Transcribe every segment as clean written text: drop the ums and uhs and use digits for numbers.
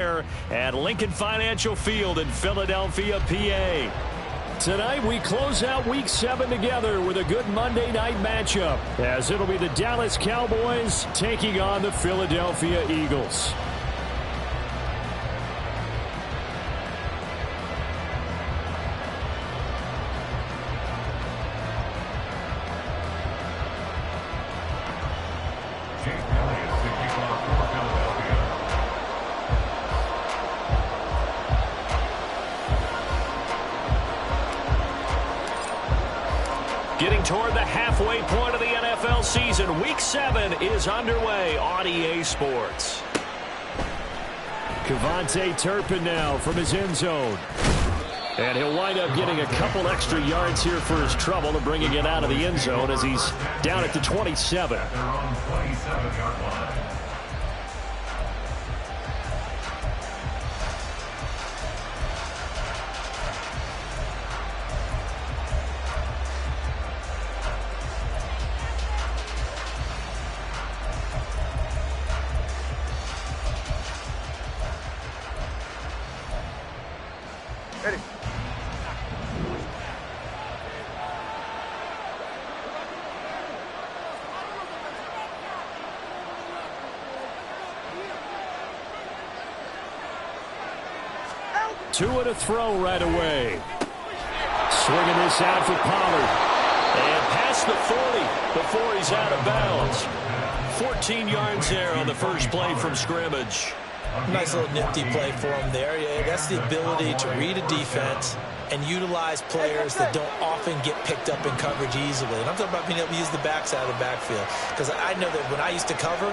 at Lincoln Financial Field in Philadelphia, PA. Tonight we close out Week 7 together with a good Monday night matchup, as it'll be the Dallas Cowboys taking on the Philadelphia Eagles. Getting toward the halfway point of the NFL season, Week 7 is underway on EA Sports. Kevontae Turpin now from his end zone. And he'll wind up getting a couple extra yards here for his trouble and bringing it out of the end zone as he's down at the 27. Ready. Two and a throw right away. Swinging this out for Pollard. And past the 40 before he's out of bounds. 14 yards there on the first play from scrimmage. Nice little nifty play for him there. Yeah, that's the ability to read a defense and utilize players that don't often get picked up in coverage easily. And I'm talking about being able to use the backside of the backfield. Because I know that when I used to cover,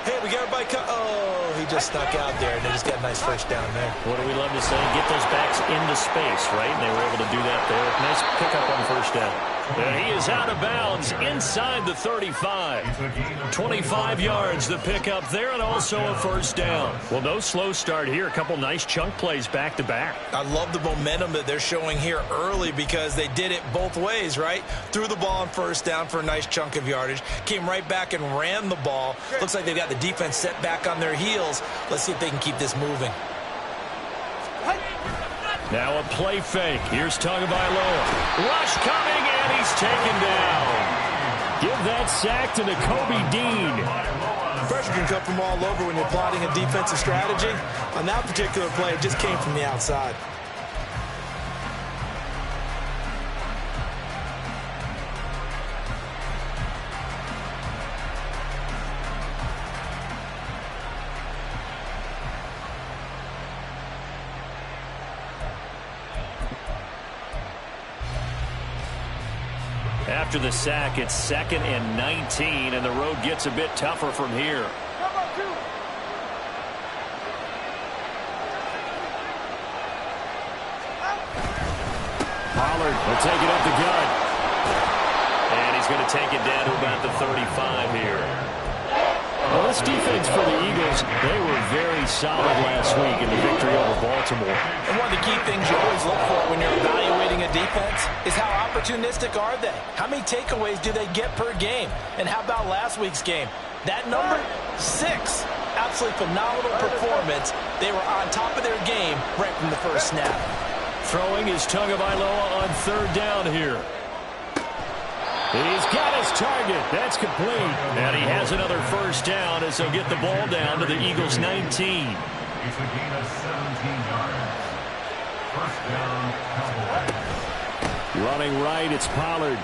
hey, we got everybody oh, he just snuck out there, and they just got a nice first down there. What do we love to say? Get those backs into space, right? And they were able to do that there. Nice pickup on first down. And he is out of bounds inside the 35. 25 yards the pickup there, and also a first down. Well, no slow start here. A couple nice chunk plays back-to-back. I love the momentum that they're showing here early because they did it both ways, right? Threw the ball on first down for a nice chunk of yardage. Came right back and ran the ball. Looks like they've got the defense set back on their heels. Let's see if they can keep this moving. Now a play fake. Here's Tagovailoa. Rush coming, and he's taken down. Give that sack to Nakobe Dean. Pressure can come from all over when you're plotting a defensive strategy. On that particular play, it just came from the outside. After the sack, it's 2nd and 19, and the road gets a bit tougher from here. Pollard will take it up the gut. And he's going to take it down to about the 35 here. Well, this defense for the Eagles, they were very solid last week in the victory over Baltimore. And one of the key things you always look for when you're evaluating a defense is how opportunistic are they? How many takeaways do they get per game? And how about last week's game? That number, 6. Absolutely phenomenal performance. They were on top of their game right from the first snap. Throwing is Tagovailoa on 3rd down here. He's got his target. That's complete. And he has another first down as they'll get the ball down to the Eagles' 19. It's a gain of 17 yards. First down, Cowboys. Running right, it's Pollard.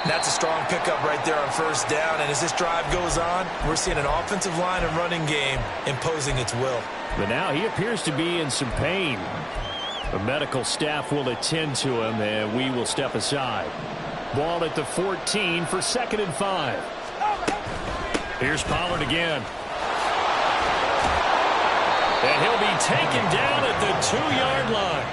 That's a strong pickup right there on first down. And as this drive goes on, we're seeing an offensive line and running game imposing its will. But now he appears to be in some pain. The medical staff will attend to him, and we will step aside. Ball at the 14 for 2nd and 5. Here's Pollard again. And he'll be taken down at the 2-yard line.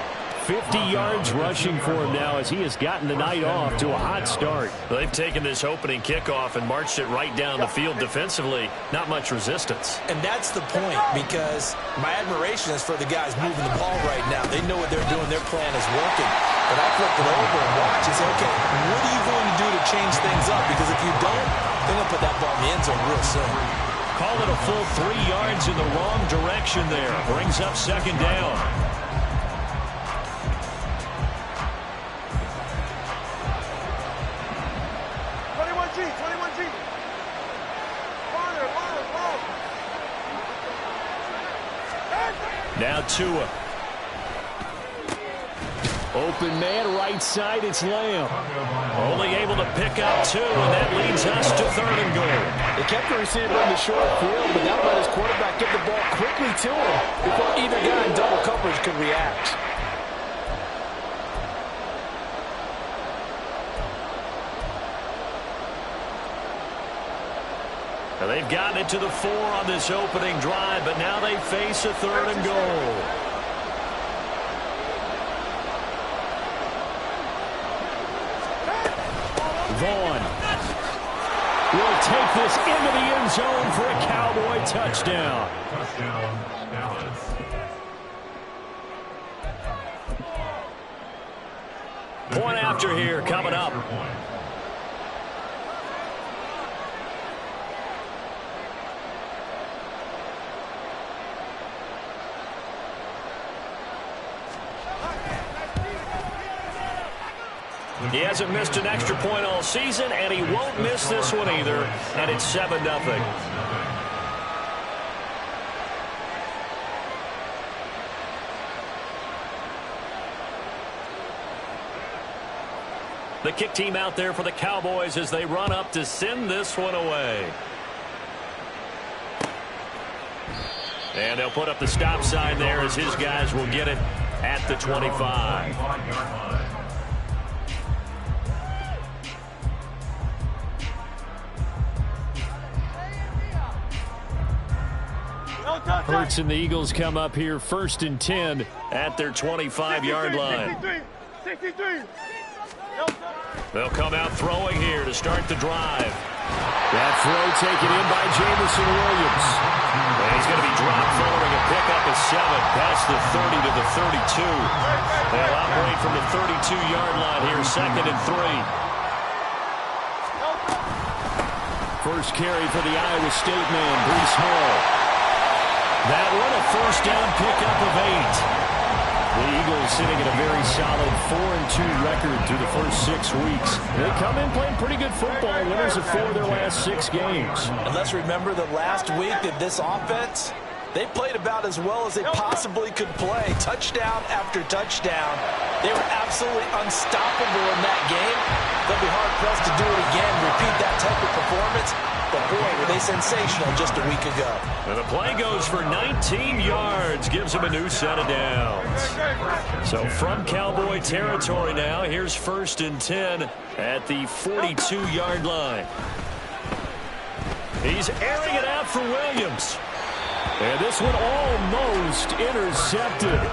50 yards rushing for him now as he has gotten the night off to a hot start. They've taken this opening kickoff and marched it right down the field defensively. Not much resistance. And that's the point, because my admiration is for the guys moving the ball right now. They know what they're doing. Their plan is working. But I flip it over and watch and say, okay, what are you going to do to change things up? Because if you don't, they're going to put that ball in the end zone real soon. Call it a full 3 yards in the wrong direction there. Brings up second down. Now Tua. Open man, right side, it's Lamb. Only able to pick up 2, and that leads us to 3rd and goal. They kept the receiver in the short field, but that let his quarterback get the ball quickly to him before either guy in double coverage could react. Now they've gotten it to the 4 on this opening drive, but now they face a 3rd and goal. Vaughn will take this into the end zone for a Cowboy touchdown. Touchdown, Dallas. Point after here coming up. He hasn't missed an extra point all season, and he won't miss this one either, and it's 7-0. The kick team out there for the Cowboys as they run up to send this one away. And they'll put up the stop sign there as his guys will get it at the 25. Hurts and the Eagles come up here 1st and 10 at their 25-yard line. 63. They'll come out throwing here to start the drive. That throw taken in by Jamison Williams. And he's going to be dropped following a pickup of 7 past the 30 to the 32. They'll operate from the 32-yard line here, 2nd and 3. First carry for the Iowa State man, Bree Small. That one a 1st down pickup of 8. The Eagles sitting at a very solid 4-2 record through the first 6 weeks. They come in playing pretty good football, winners of 4 of their last 6 games. And let's remember that last week that this offense, they played about as well as they possibly could play. Touchdown after touchdown. They were absolutely unstoppable in that game. They'll be hard-pressed to do it again, repeat that type of performance. But boy, were they sensational just a week ago. And the play goes for 19 yards, gives them a new set of downs. So from Cowboy territory now, here's 1st and 10 at the 42-yard line. He's airing it out for Williams. And this one almost intercepted.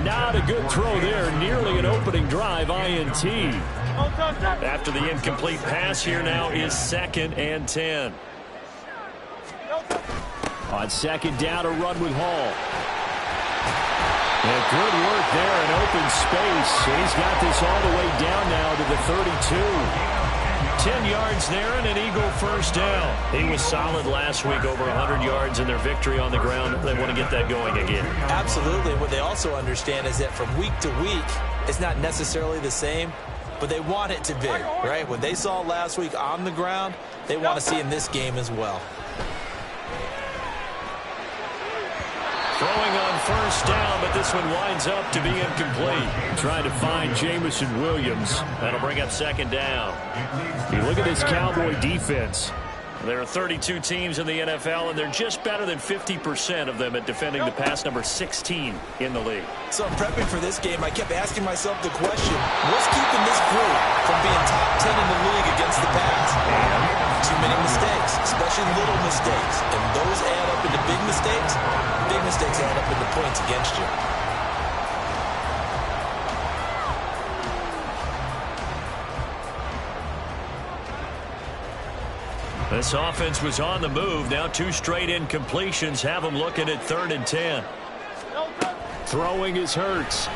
Not a good throw there, nearly an opening drive INT. After the incomplete pass, here now is 2nd and 10. On 2nd down, a run with Hall. And good work there in open space. And he's got this all the way down now to the 32. 10 yards there and an Eagle 1st down. He was solid last week, over 100 yards in their victory on the ground. They want to get that going again. Absolutely. What they also understand is that from week to week, it's not necessarily the same, but they want it to be, right? What they saw last week on the ground, they want to see in this game as well. Throwing on 1st down, but this one winds up to be incomplete. Trying to find Jamison Williams. That'll bring up 2nd down. You look at this Cowboy defense. There are 32 teams in the NFL, and they're just better than 50% of them at defending the pass, number 16 in the league. So in prepping for this game, I kept asking myself the question, what's keeping this group from being top 10 in the league against the pass? And too many mistakes, especially little mistakes. And those add up into big mistakes. Big mistakes add up into points against you. This offense was on the move. Now 2 straight incompletions have them looking at 3rd and 10. Throwing is Hurts.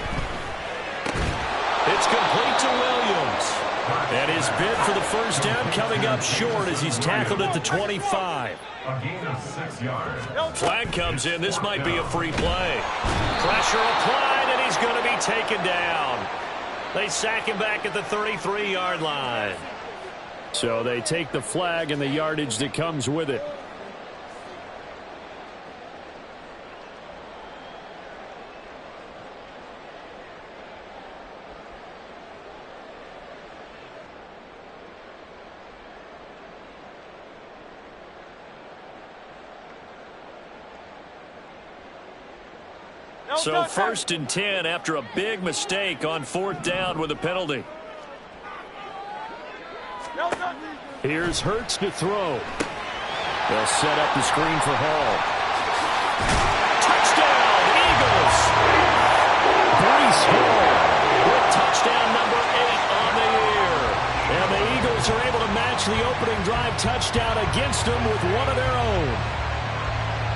It's complete to Williams. And his bid for the 1st down coming up short as he's tackled at the 25. A gain of 6 yards. Flag comes in. This might be a free play. Pressure applied, and he's going to be taken down. They sack him back at the 33-yard line. So they take the flag and the yardage that comes with it. So 1st and 10 after a big mistake on 4th down with a penalty. Here's Hurts to throw. They'll set up the screen for Hall. Touchdown, Eagles! Breece Hall with touchdown number 8 on the year. And the Eagles are able to match the opening drive touchdown against them with one of their own.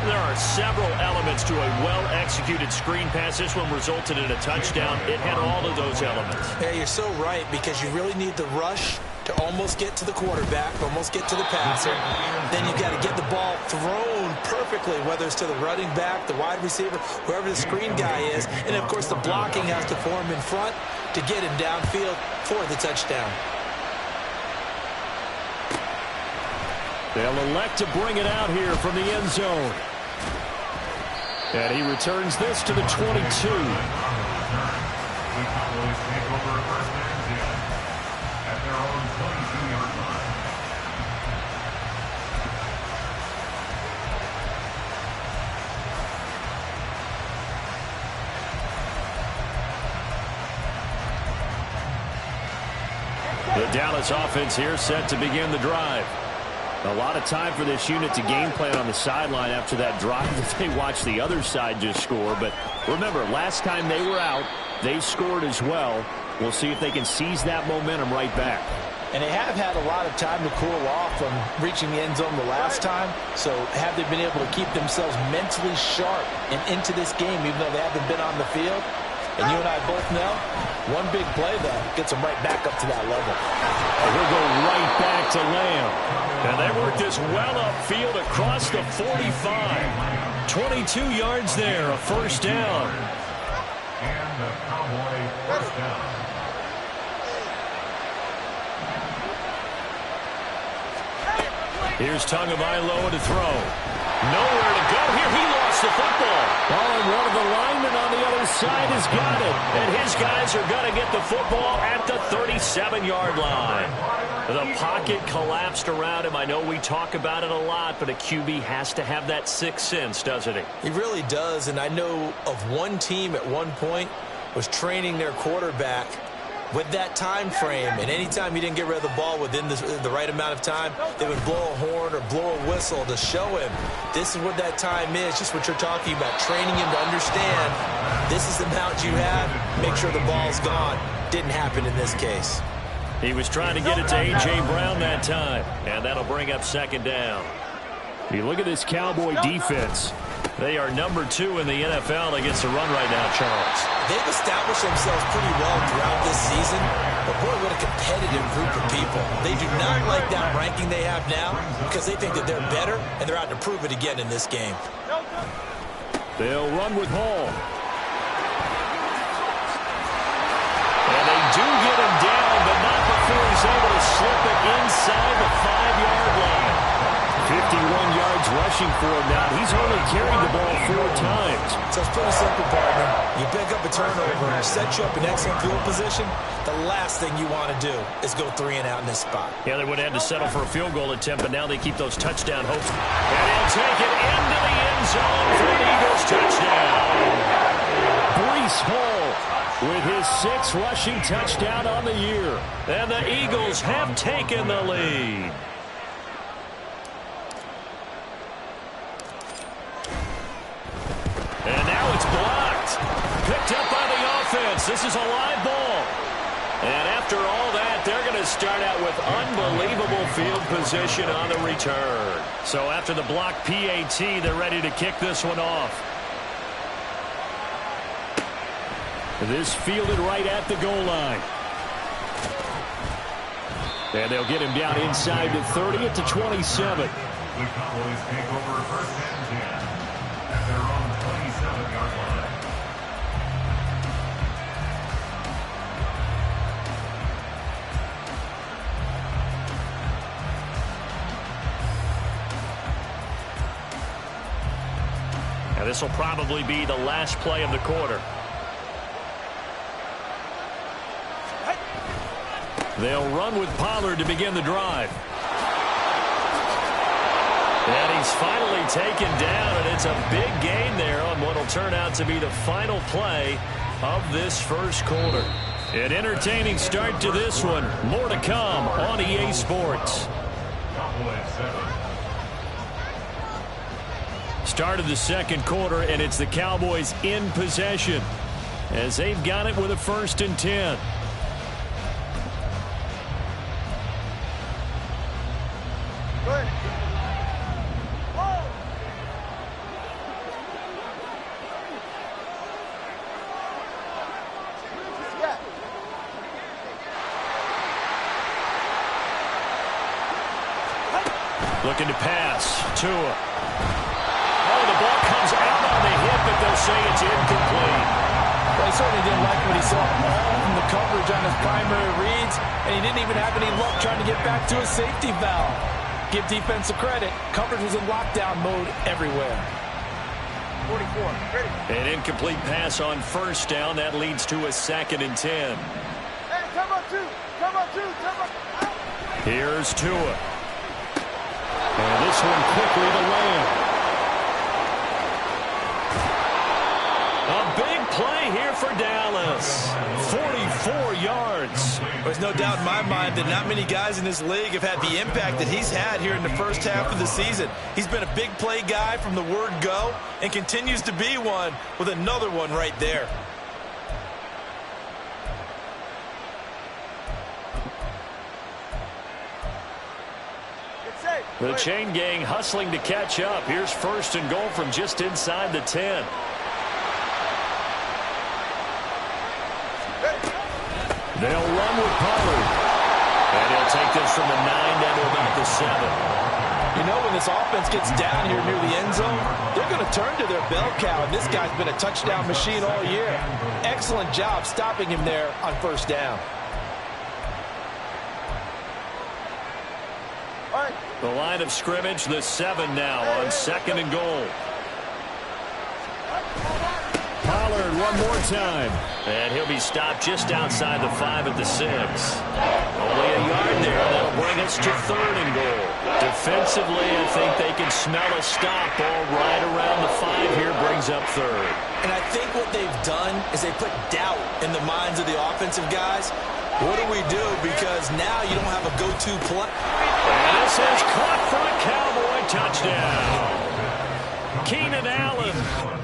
There are several elements to a well-executed screen pass. This one resulted in a touchdown. It had all of those elements. Yeah, you're so right, because you really need the rush to almost get to the quarterback, almost get to the passer. Then you've got to get the ball thrown perfectly, whether it's to the running back, the wide receiver, whoever the screen guy is. And, of course, the blocking has to form in front to get him downfield for the touchdown. They'll elect to bring it out here from the end zone. And he returns this to the 22. The Dallas offense here set to begin the drive. A lot of time for this unit to game plan on the sideline after that drive that they watched the other side just score. But remember, last time they were out, they scored as well. We'll see if they can seize that momentum right back. And they have had a lot of time to cool off from reaching the end zone the last time. So have they been able to keep themselves mentally sharp and into this game, even though they haven't been on the field? And you and I both know, one big play, though, gets them right back up to that level. And we'll go right back to Lamb. And they work this well upfield across the 45. 22 yards there, a 1st down. And the Cowboy 1st down. Here's Tagovailoa to throw. Nowhere to go here. He lost the football. Oh, and one of the linemen on the other side has got it. And his guys are going to get the football at the 37-yard line. The pocket collapsed around him. I know we talk about it a lot, but a QB has to have that sixth sense, doesn't he? He really does, and I know of one team at one point was training their quarterback with that time frame, and anytime he didn't get rid of the ball within the right amount of time, they would blow a horn or blow a whistle to show him this is what that time is, just what you're talking about, training him to understand this is the amount you have, make sure the ball's gone. Didn't happen in this case. He was trying to get it to A.J. Brown that time, and that'll bring up 2nd down. You look at this Cowboy defense. They are number 2 in the NFL against the run right now, Charles. They've established themselves pretty well throughout this season, but boy, what a competitive group of people. They do not like that ranking they have now because they think that they're better, and they're out to prove it again in this game. They'll run with Hall. And they do get him down, but not before he's able to slip it inside the 5-yard line. 51 yards rushing for him now. He's only carried the ball 4 times. So it's pretty simple, partner. You pick up a turnover and set you up in excellent field position. The last thing you want to do is go 3 and out in this spot. Yeah, they would have had to settle for a field goal attempt, but now they keep those touchdown hopes. And he'll take it into the end zone for an Eagles touchdown. Breece Hall with his 6th rushing touchdown on the year. And the Eagles have taken the lead. And now it's blocked. Picked up by the offense. This is a live ball. And after all that, they're going to start out with unbelievable field position on the return. So after the block PAT, they're ready to kick this one off. This fielded right at the goal line. And they'll get him down inside the 30 at the 27. The Cowboys take over first and 10 at their own 27-yard line. And this will probably be the last play of the quarter. They'll run with Pollard to begin the drive. And he's finally taken down, and it's a big gain there on what will turn out to be the final play of this first quarter. An entertaining start to this one. More to come on EA Sports. Start of the second quarter, and it's the Cowboys in possession as they've got it with a 1st and 10. Looking to pass. Tua. Oh, the ball comes out on the hip, but they'll say it's incomplete. Well, he certainly didn't like what he saw all from the coverage on his primary reads, and he didn't even have any luck trying to get back to his safety valve. Give defense a credit. Coverage was in lockdown mode everywhere. 44. Ready. An incomplete pass on 1st down. That leads to a 2nd and 10. Hey, come on, 2. Come on, 2. Come on. Here's Tua. And this one quickly to land. A big play here for Dallas. 44 yards. There's no doubt in my mind that not many guys in this league have had the impact that he's had here in the first half of the season. He's been a big play guy from the word go and continues to be one with another one right there. The chain gang hustling to catch up. Here's 1st and goal from just inside the 10. They'll run with Pollard. And he'll take this from the 9 down to about the 7. You know, when this offense gets down here near the end zone, they're going to turn to their bell cow, and this guy's been a touchdown machine all year. Excellent job stopping him there on 1st down. The line of scrimmage, the 7 now on 2nd and goal. Pollard one more time. And he'll be stopped just outside the 5 at the 6. Only a yard there. That'll bring us to 3rd and goal. Defensively, I think they can smell a stop. Ball right around the 5 here brings up 3rd. And I think what they've done is they put doubt in the minds of the offensive guys. What do we do? Because now you don't have a go-to play. And this is caught for a Cowboy touchdown. Keenan Allen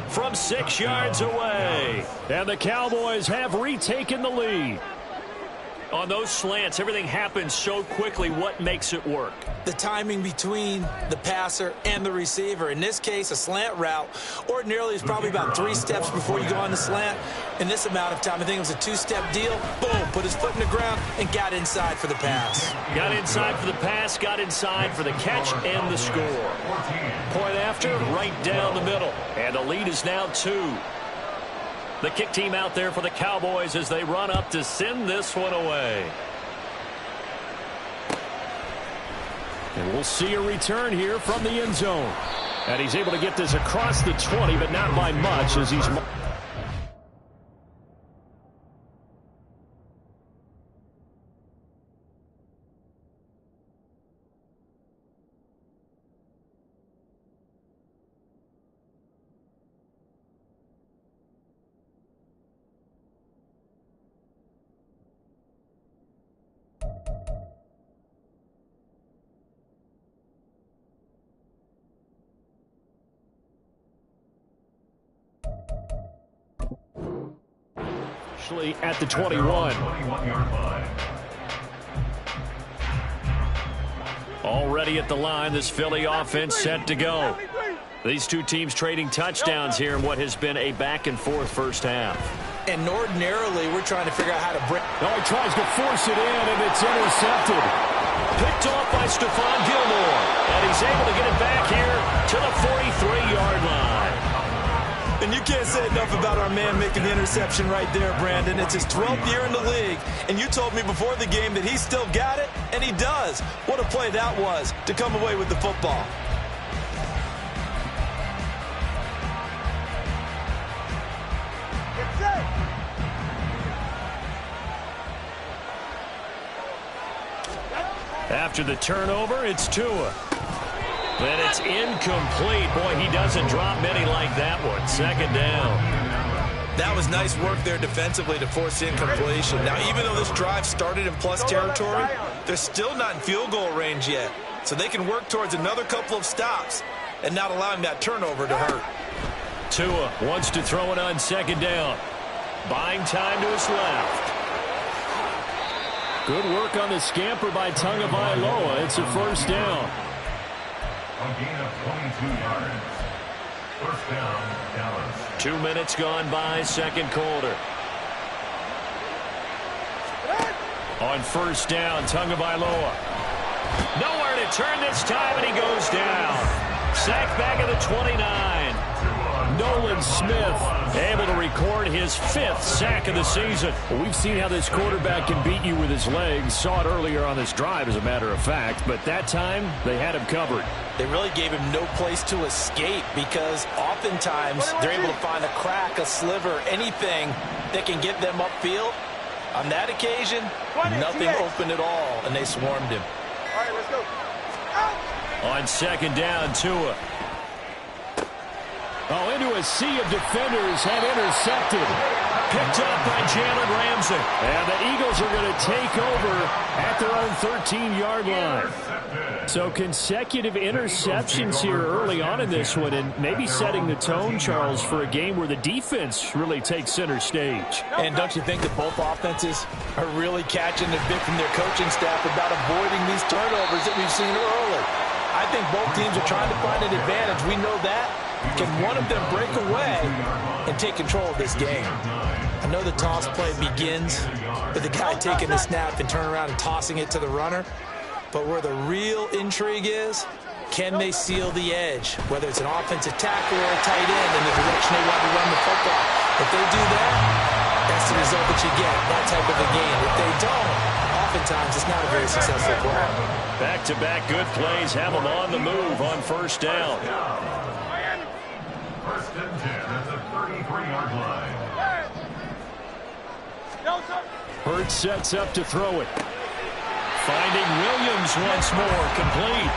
from 6 yards away. And the Cowboys have retaken the lead. On those slants, everything happens so quickly. What makes it work? The timing between the passer and the receiver. In this case, a slant route ordinarily is probably about 3 steps before you go on the slant. In this amount of time, I think it was a 2-step deal. Boom, put his foot in the ground and got inside for the pass. Got inside for the pass, got inside for the catch and the score. Point after, right down the middle. And the lead is now 2. The kick team out there for the Cowboys as they run up to send this one away. And we'll see a return here from the end zone. And he's able to get this across the 20, but not by much as he's... at the 21. Already at the line, this Philly offense set to go. These two teams trading touchdowns here in what has been a back-and-forth first half. And ordinarily, we're trying to figure out how to break. Oh, he tries to force it in, and it's intercepted. Picked off by Stephon Gilmore. And but he's able to get it back here to the 43-yard line. And you can't say enough about our man making the interception right there, Brandon. It's his 12th year in the league, and you told me before the game that he still got it, and he does. What a play that was to come away with the football. Get set. After the turnover, it's Tua. And it's incomplete. Boy, he doesn't drop many like that one. Second down. That was nice work there defensively to force incompletion. Now, even though this drive started in plus territory, they're still not in field goal range yet. So they can work towards another couple of stops and not allowing that turnover to hurt. Tua wants to throw it on second down. Buying time to his left. Good work on the scamper by Tagovailoa. It's a first down. A gain of 22 yards. First down, Dallas. 2 minutes gone by, second quarter. On first down, Tagovailoa. Nowhere to turn this time, and he goes down. Sacked back at the 29. Nolan Smith able to record his 5th sack of the season. Well, we've seen how this quarterback can beat you with his legs. Saw it earlier on this drive, as a matter of fact. But that time, they had him covered. They really gave him no place to escape because oftentimes they're able to find a crack, a sliver, anything that can get them upfield. On that occasion, nothing open at all, and they swarmed him. All right, let's go. Out. On second down, Tua. Oh, into a sea of defenders and intercepted. Picked up by Jalen Ramsey. And the Eagles are going to take over at their own 13-yard line. So consecutive interceptions here early on in this one, and maybe setting the tone, Charles, for a game where the defense really takes center stage. And don't you think that both offenses are really catching the bit from their coaching staff about avoiding these turnovers that we've seen early? I think both teams are trying to find an advantage. We know that. Can one of them break away and take control of this game? I know the toss play begins with the guy taking the snap and turning around and tossing it to the runner. But where the real intrigue is, can they seal the edge? Whether it's an offensive tackle or a tight end in the direction they want to run the football. If they do that, that's the result that you get, that type of a game. If they don't, oftentimes it's not a very successful play. Back-to-back good plays have them on the move on first down. First and 10 at the 33-yard line. Hurts sets up to throw it. Finding Williams once more, complete.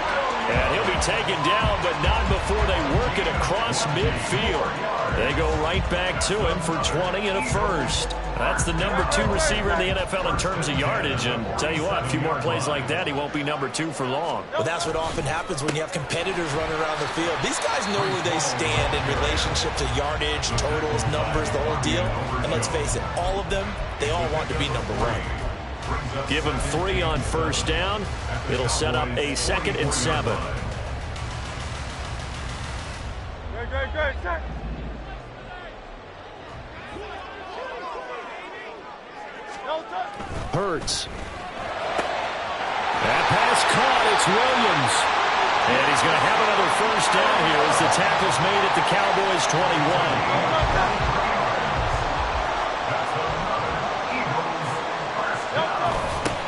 And he'll be taken down, but not before they work it across midfield. They go right back to him for 20 and a first. That's the number 2 receiver in the NFL in terms of yardage. And tell you what, a few more plays like that, he won't be number 2 for long. Well, that's what often happens when you have competitors running around the field. These guys know where they stand in relationship to yardage, totals, numbers, the whole deal. And let's face it, all of them, they all want to be number 1. Give him 3 on first down. It'll set up a 2nd and 7. Great. Set. Hurts. That pass caught. It's Williams. And he's going to have another first down here as the tackle's made at the Cowboys' 21.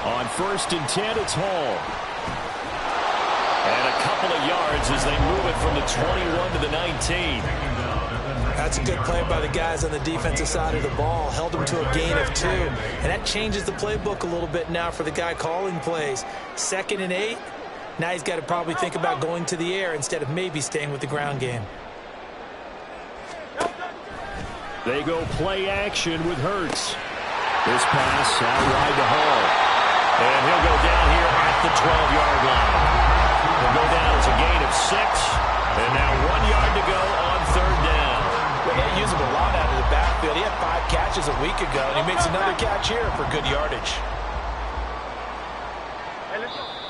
On first and 10, it's Hall. And a couple of yards as they move it from the 21 to the 19. That's a good play by the guys on the defensive side of the ball. Held them to a gain of 2. And that changes the playbook a little bit now for the guy calling plays. 2nd and 8. Now he's got to probably think about going to the air instead of maybe staying with the ground game. They go play action with Hurts. This pass out wide to Hall. And he'll go down here at the 12-yard line. He'll go down as a gain of 6. And now 1 yard to go on third down. Well, they use him a lot out of the backfield. He had 5 catches a week ago, and he makes another catch here for good yardage.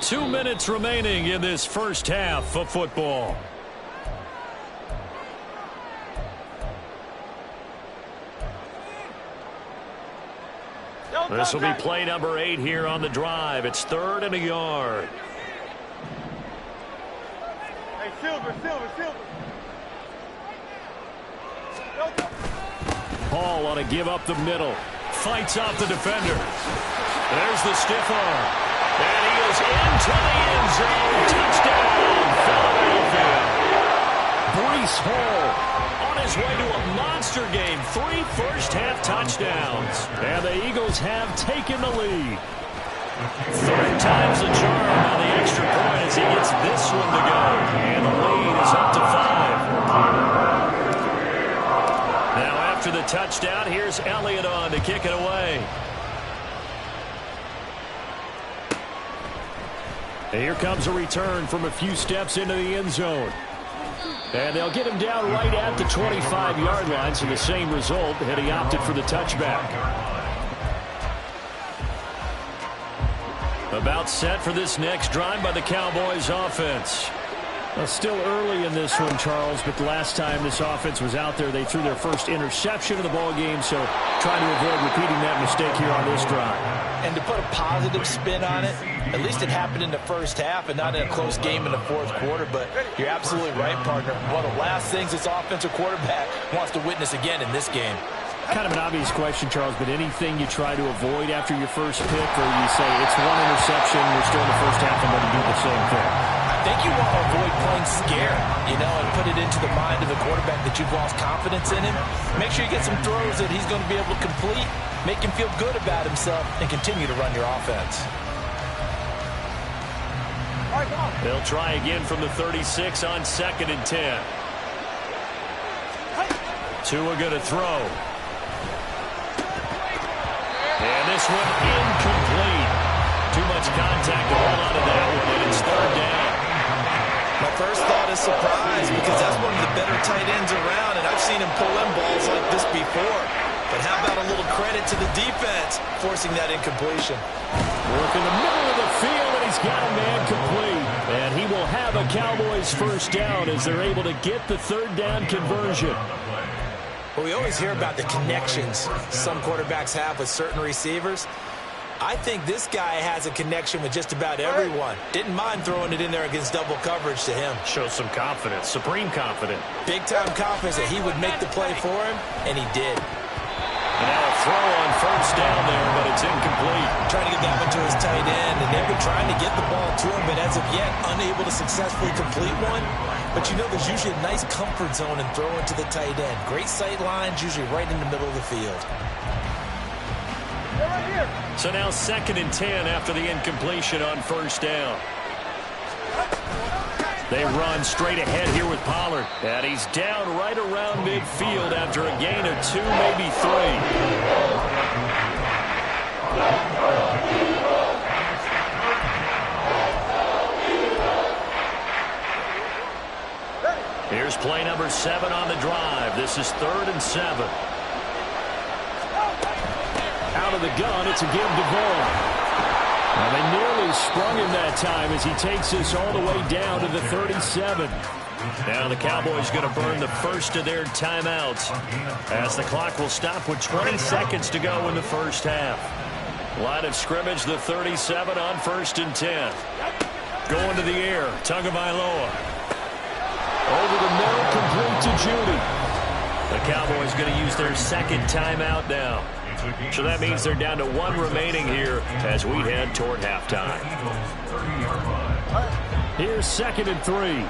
2 minutes remaining in this first half of football. This will be play number 8 here on the drive. It's 3rd and a yard. Silver. Hall on a give up the middle. Fights off the defender. There's the stiff arm. And he is into the end zone. Touchdown, Philadelphia. Breece Hall On his way to a monster game. 3 first-half touchdowns. and the Eagles have taken the lead. 3rd time's the charm on the extra point as he gets this one to go. And the lead is up to 5. Now after the touchdown, here's Elliott on to kick it away. And here comes a return from a few steps into the end zone. And they'll get him down right at the 25-yard line, so the same result, and he opted for the touchback. About set for this next drive by the Cowboys offense. Well, still early in this one, Charles, but the last time this offense was out there, they threw their first interception of the ball game, so trying to avoid repeating that mistake here on this drive. And to put a positive spin on it, at least it happened in the first half and not in a close game in the fourth quarter, but you're absolutely right, partner. One of the last things this offensive quarterback wants to witness again in this game. Kind of an obvious question, Charles, but anything you try to avoid after your first pick, or you say it's one interception, we're still in the first half, and going to do the same thing? I think you want to avoid playing scared, and put it into the mind of the quarterback that you've lost confidence in him. Make sure you get some throws that he's going to be able to complete, make him feel good about himself, and continue to run your offense. They'll try again from the 36 on 2nd and 10. Tua going to throw. And this one incomplete. Too much contact to hold on to that one, and it's 3rd down. My first thought is surprise, because that's one of the better tight ends around, and I've seen him pull in balls like this before. But how about a little credit to the defense forcing that incompletion? Work in the middle of the field, and he's got a man complete. And he will have a Cowboys first down as they're able to get the 3rd down conversion. Well, we always hear about the connections some quarterbacks have with certain receivers. I think this guy has a connection with just about everyone. Didn't mind throwing it in there against double coverage to him. Shows some confidence, supreme confidence. Big-time confidence that he would make the play for him, and he did. And now a throw on 1st down there, but it's incomplete. Trying to get that one to his tight end, and they've been trying to get the ball to him, but as of yet, unable to successfully complete one. But there's usually a nice comfort zone in throwing to the tight end. Great sight lines, usually right in the middle of the field. So now 2nd and 10 after the incompletion on 1st down. They run straight ahead here with Pollard. And he's down right around midfield after a gain of 2, maybe 3. Here's play number 7 on the drive. This is 3rd and 7. Out of the gun, it's a give to Vaughn. Now they nearly sprung him that time as he takes this all the way down to the 37. Now the Cowboys going to burn the first of their timeouts as the clock will stop with 20 seconds to go in the first half. Line of scrimmage, the 37 on 1st and 10. Going to the air, Tagovailoa. Over the middle, complete to Judy. The Cowboys going to use their 2nd timeout now. So that means they're down to 1 remaining here as we head toward halftime. Here's 2nd and 3.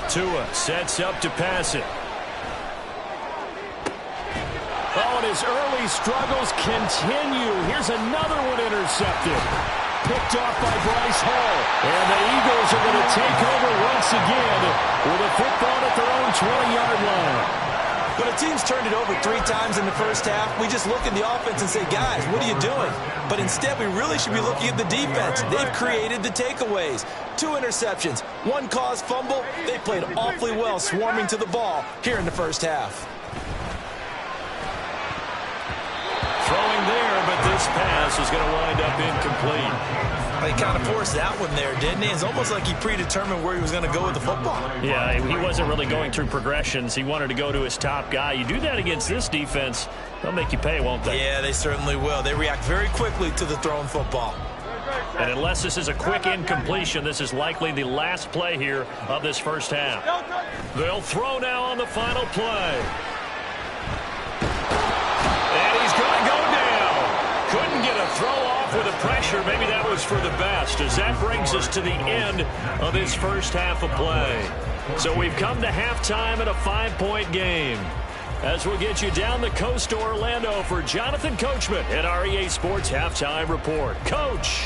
Tua sets up to pass it. Oh, and his early struggles continue. Here's another one intercepted. Picked off by Bryce Hall. And the Eagles are going to take over once again with a football at their own 20-yard line. When a team's turned it over 3 times in the first half, we just look at the offense and say, guys, what are you doing? But instead, we really should be looking at the defense. They've created the takeaways. 2 interceptions, 1 caused fumble. They played awfully well swarming to the ball here in the first half. Throwing there, but this this pass is going to wind up incomplete. He kind of forced that one there, didn't he? It's almost like he predetermined where he was going to go with the football. Yeah, he wasn't really going through progressions. He wanted to go to his top guy. You do that against this defense, they'll make you pay, won't they? Yeah, they certainly will. They react very quickly to the thrown football. And unless this is a quick incompletion, this is likely the last play here of this first half. They'll throw now on the final play. And he's going to go down. Couldn't get a throw off with the pressure. Maybe that was for the best, as that brings us to the end of this first half of play. So we've come to halftime in a 5-point game. As we'll get you down the coast to Orlando for Jonathan Coachman at our EA Sports Halftime Report. Coach.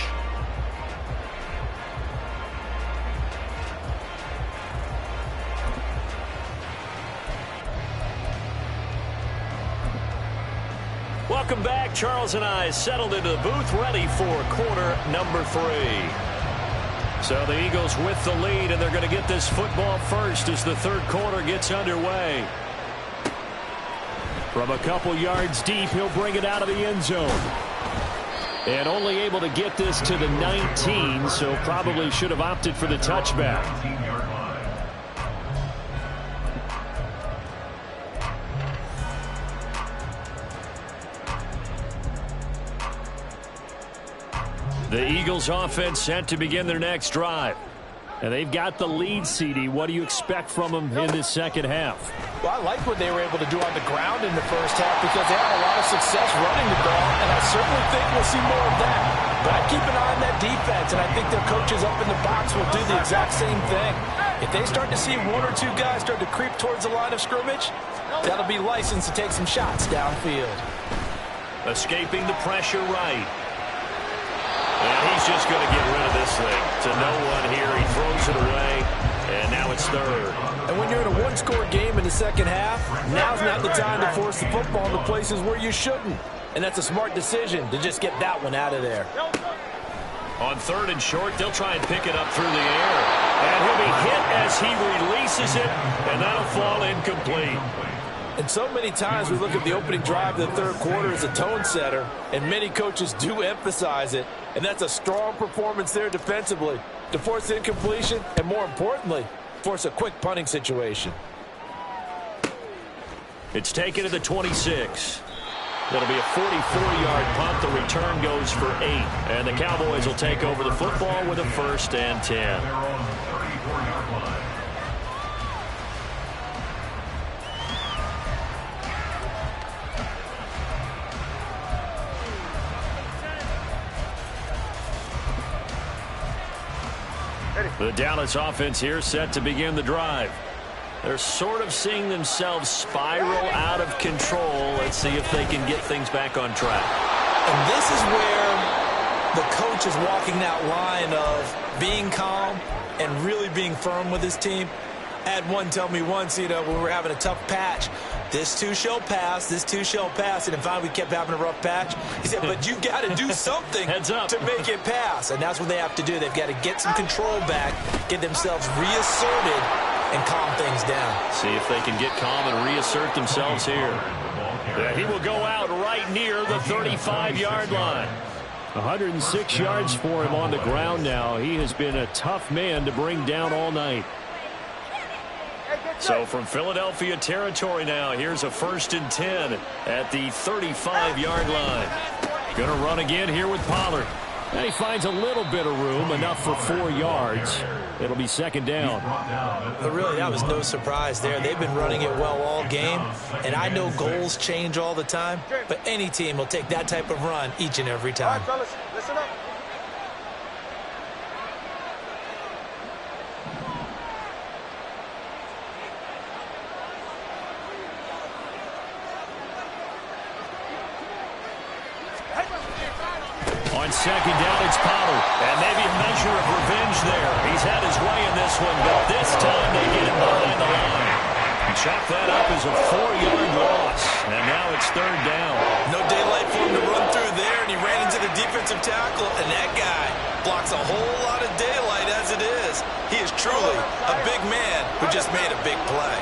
Welcome back. Charles and I settled into the booth, ready for quarter number 3. So the Eagles with the lead, and they're going to get this football first as the third quarter gets underway. From a couple yards deep, he'll bring it out of the end zone. And only able to get this to the 19, so probably should have opted for the touchback. The Eagles offense set to begin their next drive. And they've got the lead, CD. What do you expect from them in this second half? Well, I like what they were able to do on the ground in the first half because they had a lot of success running the ball, and I certainly think we'll see more of that. But I keep an eye on that defense, and I think their coaches up in the box will do the exact same thing. If they start to see one or two guys start to creep towards the line of scrimmage, that'll be licensed to take some shots downfield. Escaping the pressure right. And he's just going to get rid of this thing. To no one here. He throws it away, and now it's third. And when you're in a one-score game in the second half, now's not the time to force the football into places where you shouldn't. And that's a smart decision to just get that one out of there. On third and short, they'll try and pick it up through the air. And he'll be hit as he releases it, and that'll fall incomplete. And so many times we look at the opening drive of the third quarter as a tone setter, and many coaches do emphasize it. And that's a strong performance there defensively to force incompletion and, more importantly, force a quick punting situation. It's taken to the 26. That'll be a 44-yard punt. The return goes for 8. And the Cowboys will take over the football with a 1st and 10. The Dallas offense here set to begin the drive. They're sort of seeing themselves spiral out of control. Let's see if they can get things back on track. And this is where the coach is walking that line of being calm and really being firm with his team. I had one tell me once, when we were having a tough patch, this too shall pass, this too shall pass. And finally we kept having a rough patch. He said, but you got to do something to make it pass. And that's what they have to do. They've got to get some control back, get themselves reasserted, and calm things down. See if they can get calm and reassert themselves here. He will go out right near the 35-yard line. 106 yards for him on the ground now. He has been a tough man to bring down all night. So from Philadelphia territory now, here's a 1st and 10 at the 35-yard line. Going to run again here with Pollard. And he finds a little bit of room, enough for 4 yards. It'll be 2nd down. But really, that was no surprise there. They've been running it well all game. And I know goals change all the time, but any team will take that type of run each and every time. All right, fellas, listen up. On 2nd down, it's Pollard. And maybe a measure of revenge there. He's had his way in this one, but this time they get it behind the line. Chop that up as a 4-yard loss. And now it's 3rd down. No daylight for him to run through there, and he ran into the defensive tackle, and that guy blocks a whole lot of daylight as it is. He is truly a big man who just made a big play.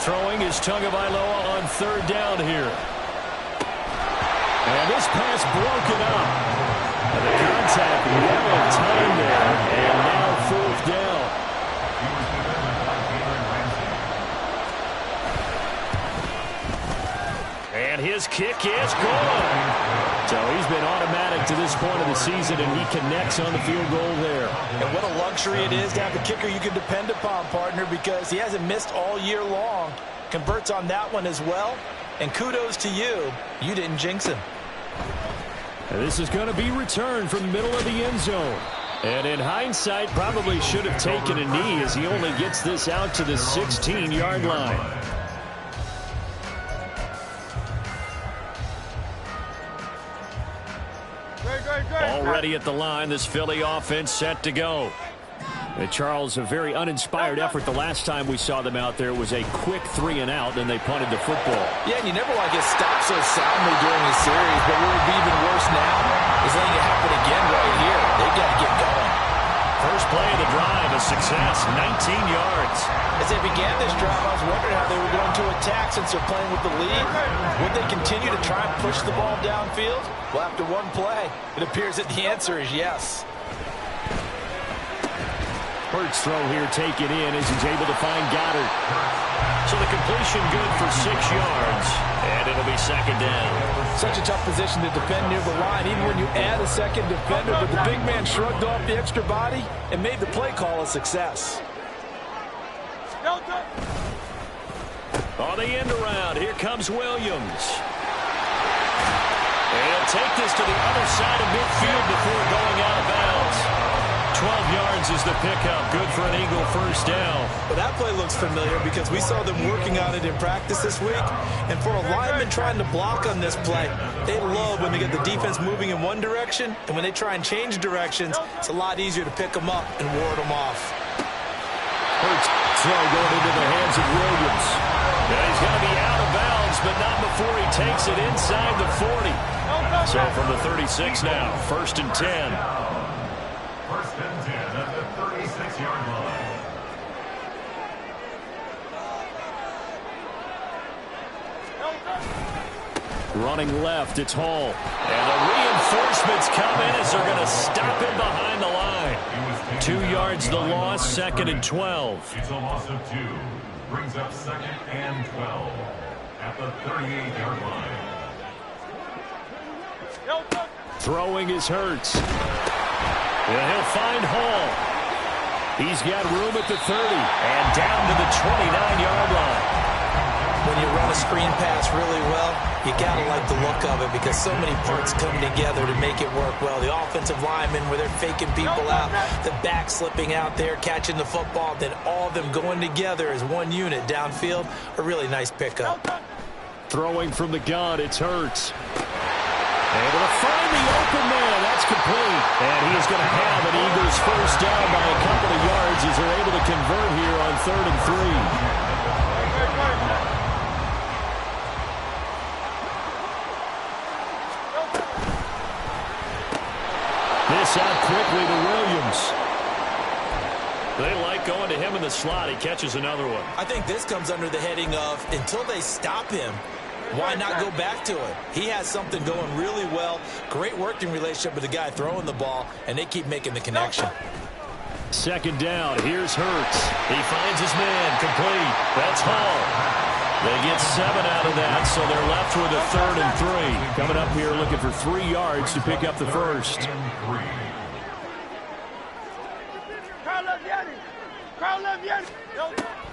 Throwing is Tagovailoa on 3rd down here. this pass broken up. And the contact well in time there, and now 4th down. And his kick is good. So he's been automatic to this point of the season, and he connects on the field goal there. And what a luxury it is to have a kicker you can depend upon, partner, because he hasn't missed all year long. Converts on that one as well. And kudos to you. You didn't jinx him. And this is going to be returned from the middle of the end zone. And in hindsight, probably should have taken a knee as he only gets this out to the 16-yard line. Already at the line, this Philly offense set to go. And Charles, a very uninspired effort the last time we saw them out there. It was a quick 3 and out, and they punted the football. Yeah, and you never want to get stopped so soundly during a series, but what would be even worse now is letting it happen again right here. They've got to get going. First play of the drive, a success, 19 yards. As they began this drive, I was wondering how they were going to attack since they're playing with the lead. Would they continue to try and push the ball downfield? Well, after one play, it appears that the answer is yes. Hurts throw here taken in as he's able to find Goddard. So the completion good for 6 yards, and it'll be 2nd down. Such a tough position to defend near the line, even when you add a second defender, but the big man shrugged off the extra body and made the play call a success. On the end around, here comes Williams. And he'll take this to the other side of midfield before going out of bounds. 12 yards is the pickup. Good for an Eagle first down. Well, that play looks familiar because we saw them working on it in practice this week. And for a lineman trying to block on this play, they love when they get the defense moving in one direction. And when they try and change directions, it's a lot easier to pick them up and ward them off. Hurts throw going into the hands of Williams. Yeah, he's going to be out of bounds, but not before he takes it inside the 40. So from the 36 now, 1st and 10. 1st and 10 at the 36-yard line. Running left, it's Hall. And the reinforcements come in as they're going to stop him behind the line. 2 yards the loss, 2nd and 12. It's a loss of 2. Brings up 2nd and 12 at the 38-yard line. Throwing is Hurts. And he'll find Hall. He's got room at the 30 and down to the 29-yard line. When you run a screen pass really well, you got to like the look of it because so many parts come together to make it work well. The offensive linemen where they're faking people out, the back slipping out there, catching the football, then all of them going together as one unit downfield. A really nice pickup. Throwing from the gun, it's Hurts. Able to find the open man. That's complete. And he is going to have an Eagles first down by a couple of yards as they're able to convert here on 3rd and 3. This out quickly to Williams. They like going to him in the slot. He catches another one. I think this comes under the heading of until they stop him, why not go back to it? He has something going really well. Great working relationship with the guy throwing the ball, and they keep making the connection. 2nd down. Here's Hurts. He finds his man. Complete. That's Hall. They get 7 out of that, so they're left with a 3rd and 3. Coming up here looking for 3 yards to pick up the first.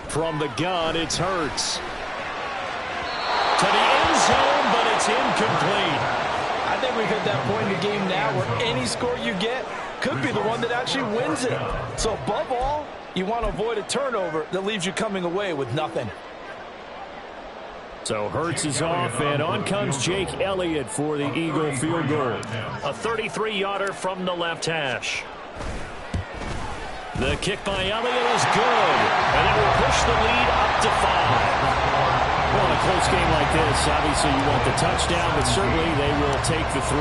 From the gun, it's Hurts. To the end zone, but it's incomplete. I think we've hit that point in the game now where any score you get could be the one that actually wins it. So above all, you want to avoid a turnover that leaves you coming away with nothing. So Hurts is off, and on comes Jake Elliott for the Eagle field goal. A 33-yarder from the left hash. The kick by Elliott is good, and it will push the lead up to 5. Well, a close game like this, obviously you want the touchdown, but certainly they will take the 3.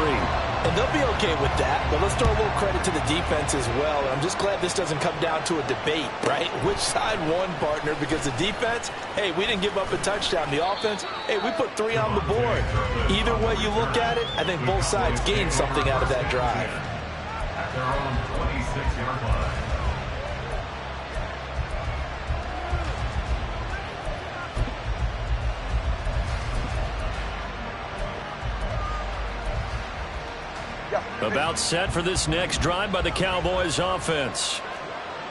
And they'll be okay with that, but let's throw a little credit to the defense as well. And I'm just glad this doesn't come down to a debate, right? Which side won, partner? Because the defense, hey, we didn't give up a touchdown. The offense, hey, we put 3 on the board. Either way you look at it, I think both sides gained something out of that drive. At their own 26-yard line. About set for this next drive by the Cowboys offense.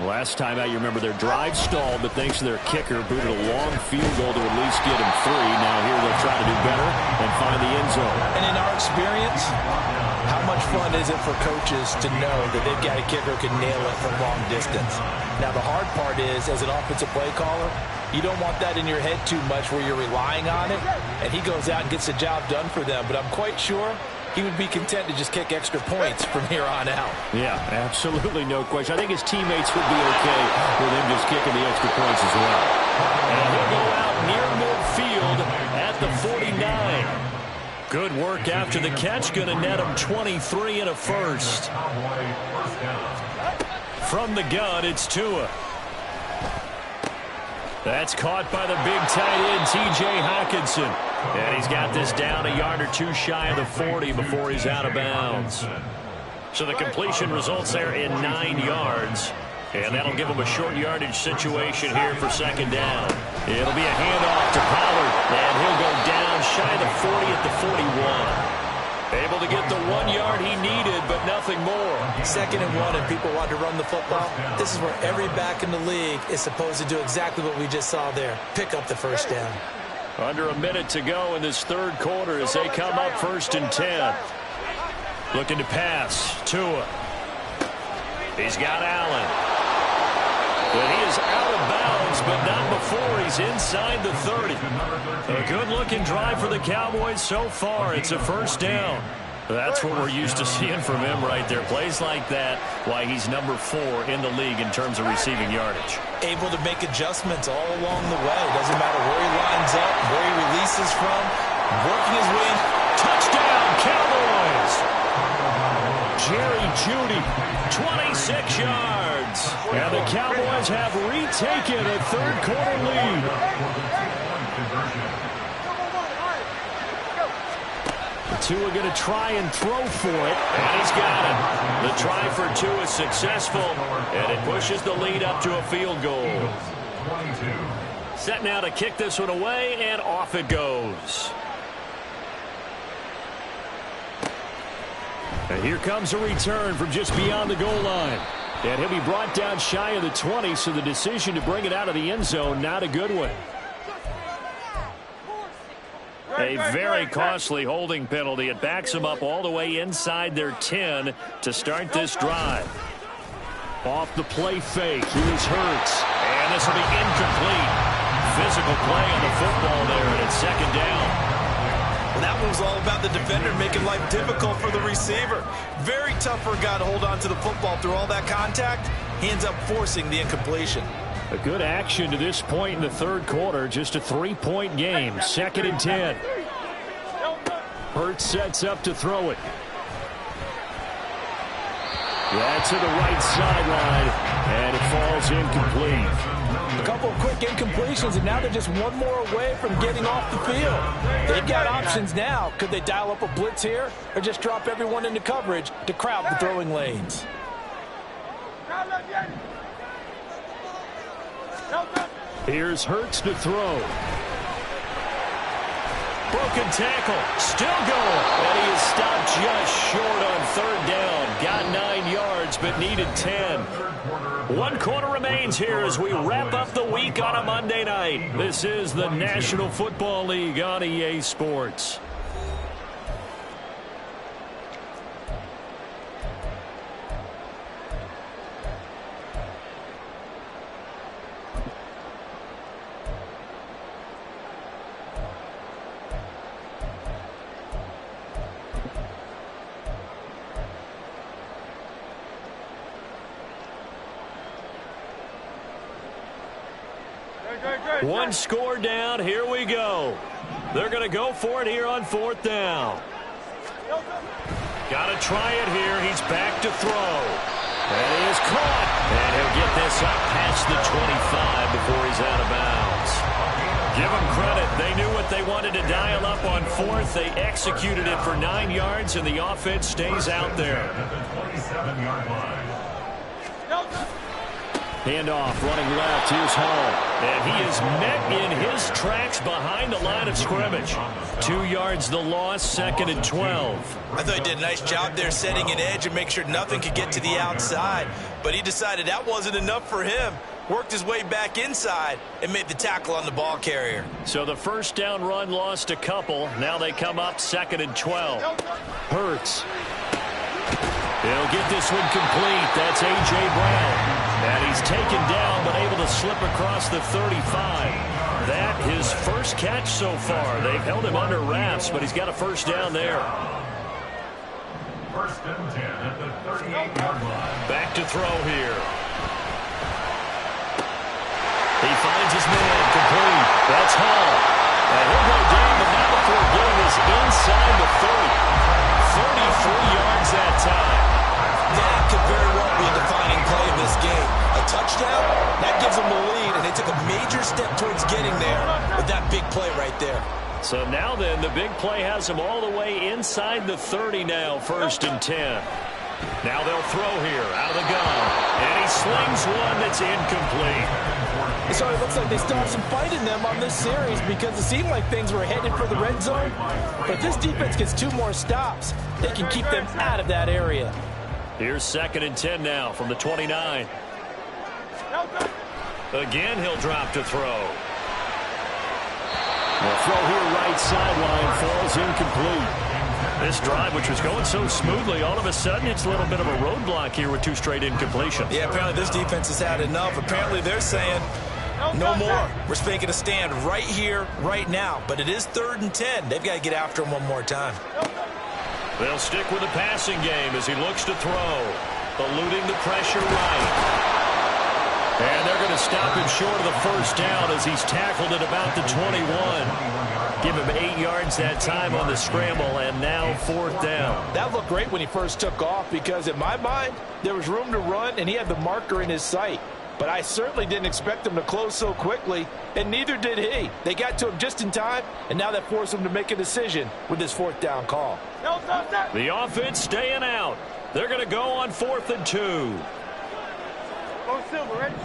Last time out, you remember their drive stalled, but thanks to their kicker, booted a long field goal to at least get him 3. Now here they'll try to do better and find the end zone. And in our experience, how much fun is it for coaches to know that they've got a kicker who can nail it from long distance? Now, the hard part is, as an offensive play caller, you don't want that in your head too much where you're relying on it, and he goes out and gets the job done for them. But I'm quite sure he would be content to just kick extra points from here on out. Yeah, absolutely no question. I think his teammates would be okay with him just kicking the extra points as well. And he'll go out near midfield at the 49. Good work after the catch. Going to net him 23 and a first. From the gun, it's Tua. That's caught by the big tight end, T.J. Hockenson. And he's got this down a yard or 2 shy of the 40 before he's out of bounds. So the completion results there in 9 yards. And that'll give him a short yardage situation here for second down. It'll be a handoff to Pollard. And he'll go down shy of the 40 at the 41. Able to get the 1 yard he needed, but nothing more. 2nd and 1, and people want to run the football. This is where every back in the league is supposed to do exactly what we just saw there. Pick up the first down. Under a minute to go in this third quarter as they come up 1st and 10. Looking to pass. Tua. He's got Allen. But he is out of bounds, but not before he's inside the 30. A good-looking drive for the Cowboys so far. It's a first down. That's what we're used to seeing from him right there. Plays like that, why he's number 4 in the league in terms of receiving yardage. Able to make adjustments all along the way. Doesn't matter where he lines up, where he releases from, working his way in. Touchdown, Cowboys! Jerry Jeudy, 26 yards. And the Cowboys have retaken a third-quarter lead. Tua going to try and throw for it. And he's got it. The try for Tua is successful, and it pushes the lead up to a field goal. Set now to kick this one away, and off it goes. And here comes a return from just beyond the goal line. And he'll be brought down shy of the 20, so the decision to bring it out of the end zone, not a good one. A very costly holding penalty. It backs them up all the way inside their 10 to start this drive. Off the play fake. Here's Hurts. And this will be incomplete. Physical play on the football there, and it's second down. Well, that one was all about the defender making life difficult for the receiver. Very tough for a guy to hold on to the football through all that contact. He ends up forcing the incompletion. A good action to this point in the third quarter. Just a 3-point game. 2nd and 10. Hurts sets up to throw it. Yeah, to the right sideline, and it falls incomplete. A couple of quick incompletions, and now they're just one more away from getting off the field. They've got options now. Could they dial up a blitz here or just drop everyone into coverage to crowd the throwing lanes? Here's Hurts to throw. Broken tackle, still going, and he is stopped just short on third down. Got 9 yards, but needed 10. 1 quarter remains here as we wrap up the week on a Monday night. This is the National Football League on EA Sports. One score down. Here we go. They're going to go for it here on 4th down. Got to try it here. He's back to throw. That is caught. And he'll get this up past the 25 before he's out of bounds. Give them credit. They knew what they wanted to dial up on 4th. They executed it for 9 yards, and the offense stays out there. Handoff, running left. Here's Hall. And he is met in his tracks behind the line of scrimmage. 2 yards the loss, 2nd and 12. I thought he did a nice job there setting an edge and make sure nothing could get to the outside. But he decided that wasn't enough for him. Worked his way back inside and made the tackle on the ball carrier. So the 1st down run lost a couple. Now they come up 2nd and 12. Hurts. He'll get this one complete. That's A.J. Brown. And he's taken down but able to slip across the 35. That his first catch so far. They've held him under wraps, but he's got a 1st down there. 1st and 10 at the 38-yard line. Back to throw here. He finds his man complete. That's Hall. And he'll go down, but now before getting this inside the 30. 33 yards that time. That could very well be a defining play of this game. A touchdown, that gives them the lead, and they took a major step towards getting there with that big play right there. So now then, the big play has them all the way inside the 30 now, 1st and 10. Now they'll throw here, out of the gun. And he slings one that's incomplete. So it looks like they still have some fight in them on this series because it seemed like things were headed for the red zone. But if this defense gets 2 more stops, they can keep them out of that area. Here's 2nd and 10 now from the 29. Again, he'll drop to throw. The throw here right sideline falls incomplete. This drive, which was going so smoothly, all of a sudden it's a little bit of a roadblock here with 2 straight incompletions. Yeah, apparently this defense has had enough. Apparently they're saying no more. We're making a stand right here, right now. But it is 3rd and 10. They've got to get after him one more time. They'll stick with the passing game as he looks to throw. Eluding the pressure right. And they're going to stop him short of the 1st down as he's tackled at about the 21. Give him 8 yards that time on the scramble, and now 4th down. That looked great when he first took off because in my mind, there was room to run and he had the marker in his sight. But I certainly didn't expect him to close so quickly, and neither did he. They got to him just in time, and now that forced him to make a decision with his 4th down call. The offense staying out. They're going to go on 4th and 2. Go Silver, ready?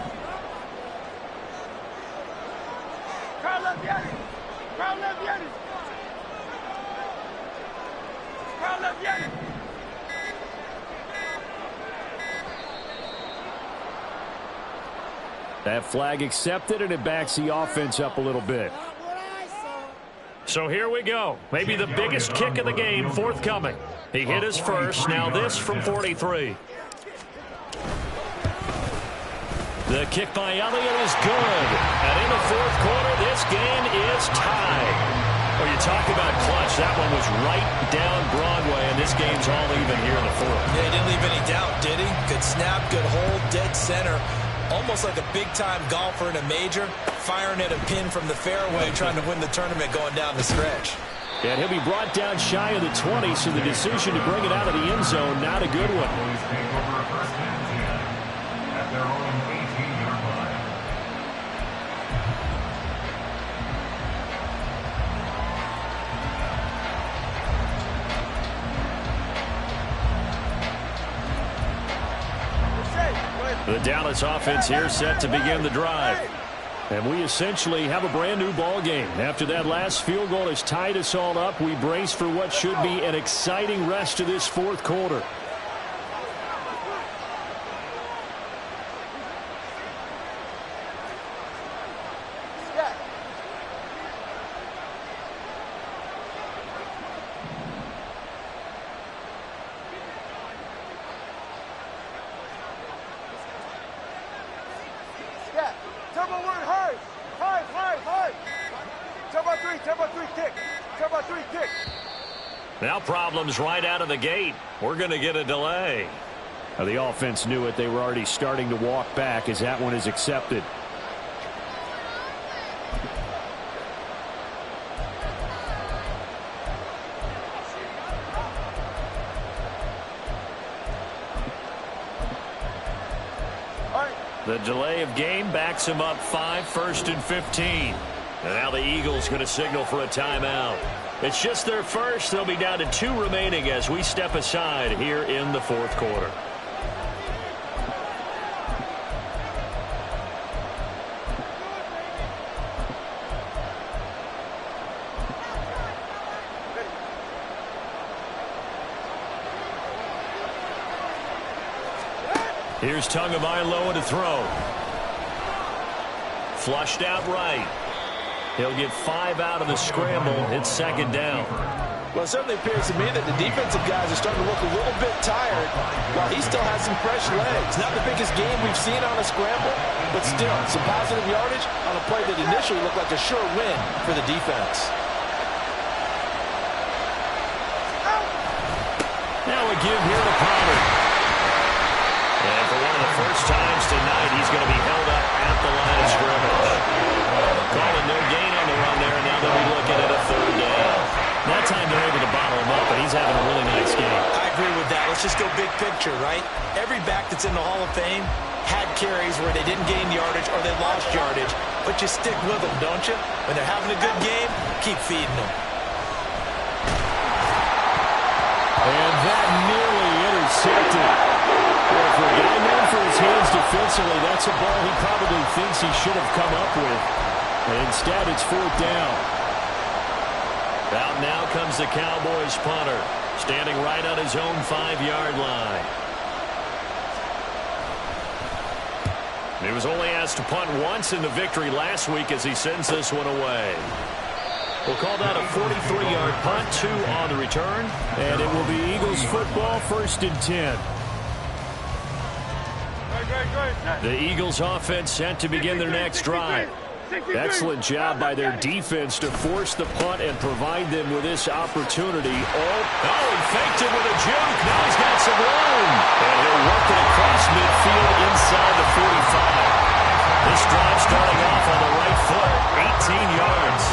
Crowd left Yannis. Crowd left Yannis. Crowd left Yannis. That flag accepted, and it backs the offense up a little bit. So here we go. Maybe the biggest kick of the game forthcoming. He hit his first. Now this from 43. The kick by Elliott is good. And in the 4th quarter, this game is tied. Well, you talk about clutch. That one was right down Broadway, and this game's all even here in the 4th. Yeah, he didn't leave any doubt, did he? Good snap, good hold, dead center. Almost like a big-time golfer in a major, firing at a pin from the fairway, trying to win the tournament going down the stretch. And he'll be brought down shy of the 20, so the decision to bring it out of the end zone, not a good one. At their own 18-yard line. The Dallas offense here set to begin the drive. And we essentially have a brand new ball game. After that last field goal has tied us all up, we brace for what should be an exciting rest of this 4th quarter. Now problems right out of the gate. We're going to get a delay. Now the offense knew it. They were already starting to walk back as that one is accepted. The delay of game backs him up 5, 1st and 15. And now the Eagles going to signal for a timeout. It's just their first. They'll be down to 2 remaining as we step aside here in the 4th quarter. Here's Tagovailoa to throw. Flushed out right. He'll get 5 out of the scramble. It's 2nd down. Well, it certainly appears to me that the defensive guys are starting to look a little bit tired while he still has some fresh legs. Not the biggest game we've seen on a scramble, but still some positive yardage on a play that initially looked like a sure win for the defense. Now a give here to Pollard. And for one of the first times tonight, he's going to be held up at the line of scrimmage. Calling no gain on the run there, and now they'll be looking at a 3rd down. That time they're able to bottle him up, but he's having a really nice game. I agree with that. Let's just go big picture, right? Every back that's in the Hall of Fame had carries where they didn't gain yardage or they lost yardage, but you stick with them, don't you? When they're having a good game, keep feeding them. And that nearly intercepted. Well, for a guy known for his hands defensively, that's a ball he probably thinks he should have come up with. And instead, it's 4th down. Out now comes the Cowboys punter, standing right on his own 5-yard line. He was only asked to punt once in the victory last week as he sends this one away. We'll call that a 43-yard punt, 2 on the return. And it will be Eagles football, 1st and 10. The Eagles offense set to begin their next drive. Excellent job by their defense to force the punt and provide them with this opportunity. Oh, he faked it with a juke. Now he's got some room. And he'll work it across midfield inside the 45. This drive starting off on the right foot, 18 yards.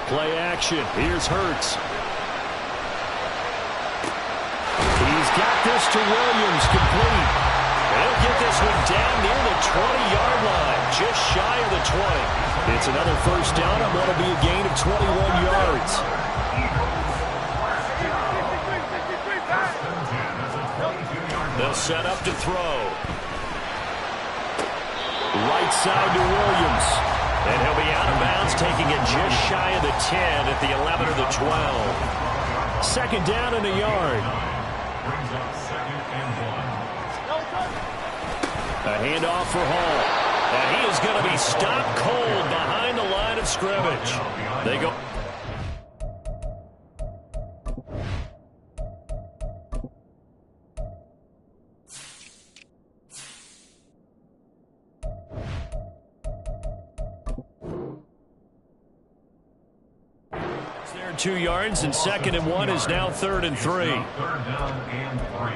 Play action. Here's Hurts. He's got this to Williams, complete. He'll get this one down near the 20-yard line, just shy of the 20. It's another 1st down, and that'll be a gain of 21 yards. They'll set up to throw. Right side to Williams. And he'll be out of bounds, taking it just shy of the 10 at the 11 or the 12. 2nd down and a yard. Brings up 2nd and 1. A handoff for Hall. And he is going to be stopped cold behind the line of scrimmage. They go. There 2 yards, and 2nd and 1 is now 3rd and 3. 3rd down and 3.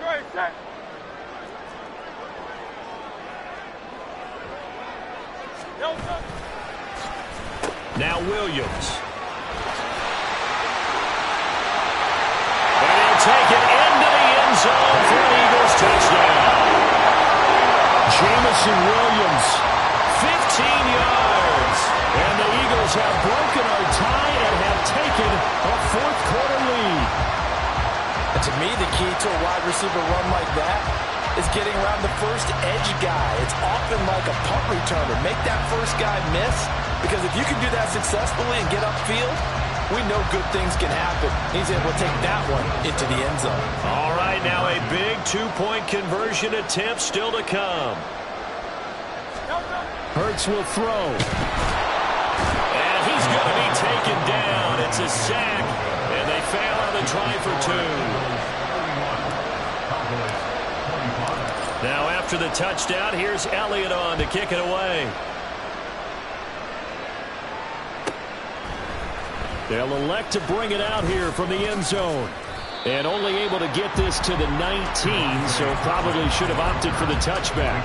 Great, set. Now Williams. And he'll take it into the end zone for an Eagles touchdown. Jamison Williams. 15 yards. And the Eagles have broken our tie and have taken a 4th quarter lead. And to me, the key to a wide receiver run like that is getting around the first edge guy. It's often like a punt returner. Make that first guy miss, because if you can do that successfully and get upfield, we know good things can happen. He's able to take that one into the end zone. All right, now a big 2-point conversion attempt still to come. Hurts will throw. And he's going to be taken down. It's a sack, and they fail on the try for 2. Now after the touchdown, here's Elliott on to kick it away. They'll elect to bring it out here from the end zone. And only able to get this to the 19, so probably should have opted for the touchback.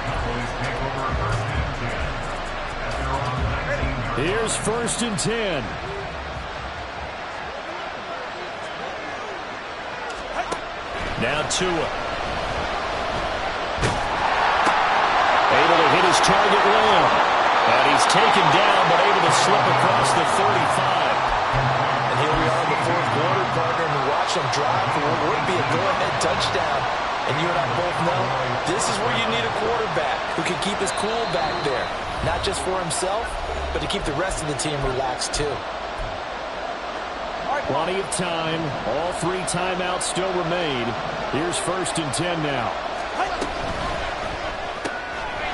Here's 1st and 10. Now Tua. Able to hit his target well. And he's taken down, but able to slip across the 35. And here we are in the 4th quarter, partner, and we watch them drive for what would be a go-ahead touchdown. And you and I both know this is where you need a quarterback who can keep his cool back there. Not just for himself, but to keep the rest of the team relaxed too. Plenty of time. All 3 timeouts still remain. Here's 1st and 10 now.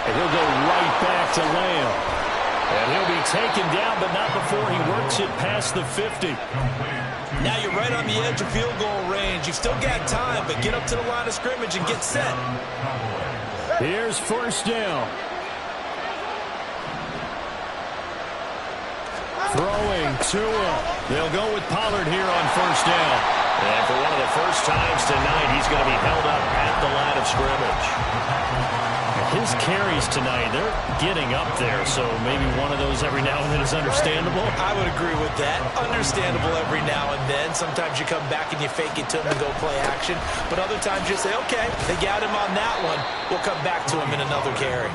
And he'll go right back to Lamb. And he'll be taken down, but not before he works it past the 50. Now you're right on the edge of field goal range. You've still got time, but get up to the line of scrimmage and get set. Here's 1st down. Throwing Tua. They'll go with Pollard here on 1st down. And for one of the first times tonight, he's going to be held up at the line of scrimmage. His carries tonight, they're getting up there, so maybe one of those every now and then is understandable. I would agree with that. Understandable every now and then. Sometimes you come back and you fake it to him and go play action. But other times you say, okay, they got him on that one. We'll come back to him in another carry.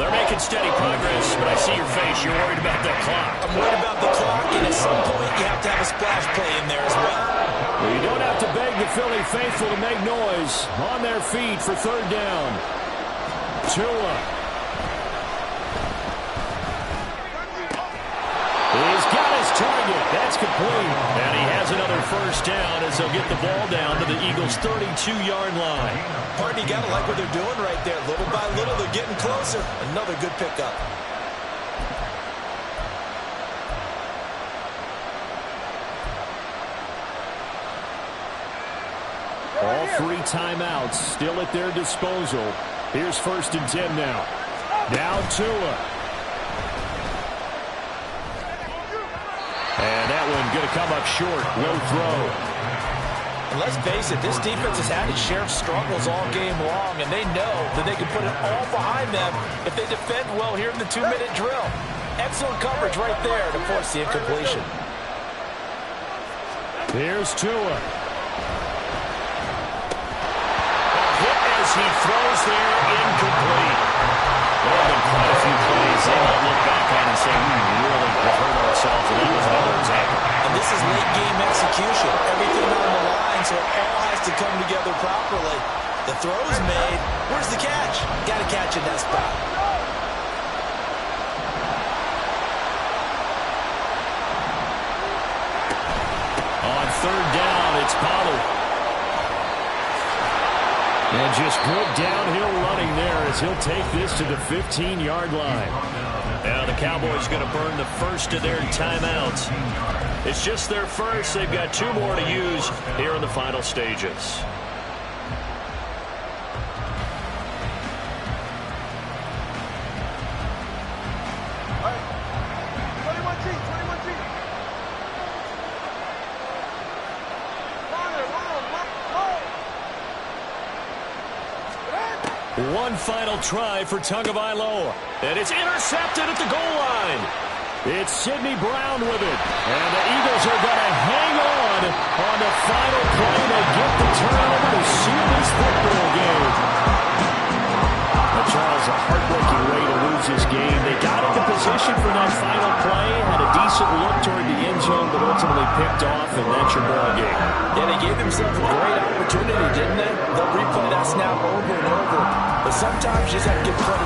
They're making steady progress, but I see your face. You're worried about that clock. I'm worried about the clock, and at some point you have to have a splash play in there as well. Well, you don't have to beg the Philly faithful to make noise. On their feet for 3rd down. Tua. He's got his target. That's complete. And he has another 1st down as they'll get the ball down to the Eagles' 32-yard line. Partner, you got to like what they're doing right there. Little by little, they're getting closer. Another good pickup. All 3 timeouts still at their disposal. Here's 1st and 10 now. Now Tua. And that one going to come up short. Low throw. And let's face it, this defense has had its share of struggles all game long, and they know that they can put it all behind them if they defend well here in the 2-minute drill. Excellent coverage right there to force the incompletion. Here's Tua. He throws there, incomplete. There have been quite a few plays they might look back on and say, we really have hurt ourselves, and that was another example. And this is late-game execution. Everything on the line, so it all has to come together properly. The throw's made. Where's the catch? Got to catch in that spot. On 3rd down, it's Pollard. And just good downhill running there as he'll take this to the 15-yard line. Now the Cowboys going to burn the 1st of their timeouts. It's just their 1st. They've got 2 more to use here in the final stages. One final try for Tagovailoa. And it's intercepted at the goal line. It's Sidney Brown with it. And the Eagles are going to hang on the final play to get the turnover to seal this football game. Charles, a heartbreaking way to lose this game. They got into position for that final play, had a decent look toward the end zone, but ultimately picked off, and that's your ball game. Yeah, they gave themselves a great opportunity, didn't they? They'll replay that snap over and over. But sometimes you just have to give credit to